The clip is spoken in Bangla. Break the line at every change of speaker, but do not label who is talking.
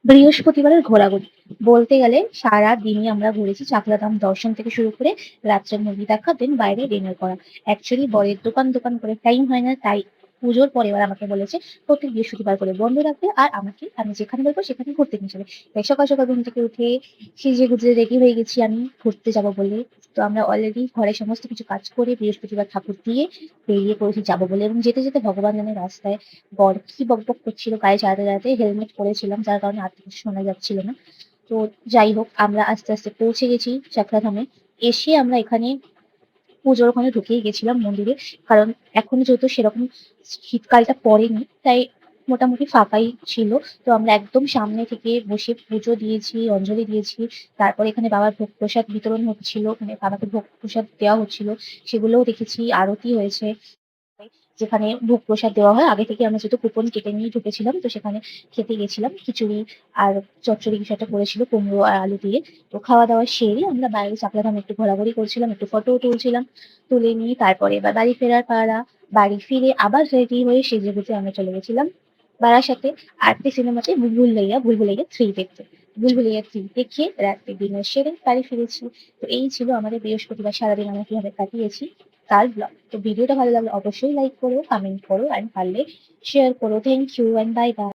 বৃহস্পতিবারের ঘোরাঘুরি বলতে গেলে সারাদিনই আমরা ঘুরেছি। চাকলাধাম দর্শন থেকে শুরু করে রাত্রে মুভি দেখা, দেন বাইরে ডিনার করা। অ্যাকচুয়ালি বরের দোকান করে টাইম হয় না, তাই পুজোর পরে এবার আমাকে বলেছে প্রত্যেক বৃহস্পতিবার করে বন্ধ রাখবে আর আমাকে আমি যেখানে বলবো সেখানে ঘুরতে নিয়ে যাবে। তাই সকাল ঘুম থেকে উঠে সেজেগুজে রেডি হয়ে গেছি আমি ঘুরতে যাবো বলে। তো আমরা অলরেডি ঘরে সমস্ত কিছু কাজ করে বৃহস্পতিবার ঠাকুর দিয়ে বেরিয়ে পড়েছি যাবো বলে, এবং যেতে ভগবান জানে রাস্তায় বর কি বকবক করছিল গাড়ি চালাতে হেলমেট পরেছিলাম যার কারণে আর কিছু শোনা যাচ্ছিল না। তো যাই হোক, আমরা আস্তে পৌঁছে গেছি চাকলাধামে। এসে আমরা এখানে পুজোর ওখানে ঢুকেই গেছিলাম মন্দিরে। কারণ এখনো যেহেতু সেরকম শীতকালটা পড়েনি, তাই মোটামুটি ফাঁকাই ছিল। তো আমরা একদম সামনে থেকে বসে পুজো দিয়েছি, অঞ্জলি দিয়েছি। তারপরে এখানে বাবার ভোগ প্রসাদ বিতরণ হচ্ছিল, মানে বাবাকে ভোগ প্রসাদ দেওয়া হচ্ছিল, সেগুলোও দেখেছি। আরতি হয়েছে যেখানে ভোগ প্রসাদ দেওয়া হয়। আগে থেকে আমরা যেহেতু কুপন কেটে নিয়ে ঢুকেছিলাম, তো সেখানে খেতে গেছিলাম। খিচুড়ি আর চচ্চড়ি কিছু একটা করেছিল কুমড়ো আর আলু দিয়ে। তো খাওয়া দাওয়া সেরে আমরা বাইরে চাকলাধামে একটু ঘোরাঘুরি করছিলাম, একটু ফটোও তুলছিলাম। তুলে নিয়ে তারপরে এবার বাড়ি ফেরার পালা। বাড়ি ফিরে আবার রেডি হয়ে সেজেগুজে আমরা চলে গেছিলাম বারাসাতে আরতি সিনেমাতে ভুলভুলাইয়া 3 দেখতে। ভুলভুলাইয়া 3 দেখে রাত্রে ডিনার সেরে বাড়ি ফিরেছি। তো এই ছিল আমাদের বৃহস্পতিবার সারাদিন আমরা কিভাবে কাটিয়েছি তার ব্লগ। তো ভিডিওটা ভালো লাগলে অবশ্যই লাইক করো, কমেন্ট করো, অ্যান্ড পারলে শেয়ার করো। Thank you and bye by.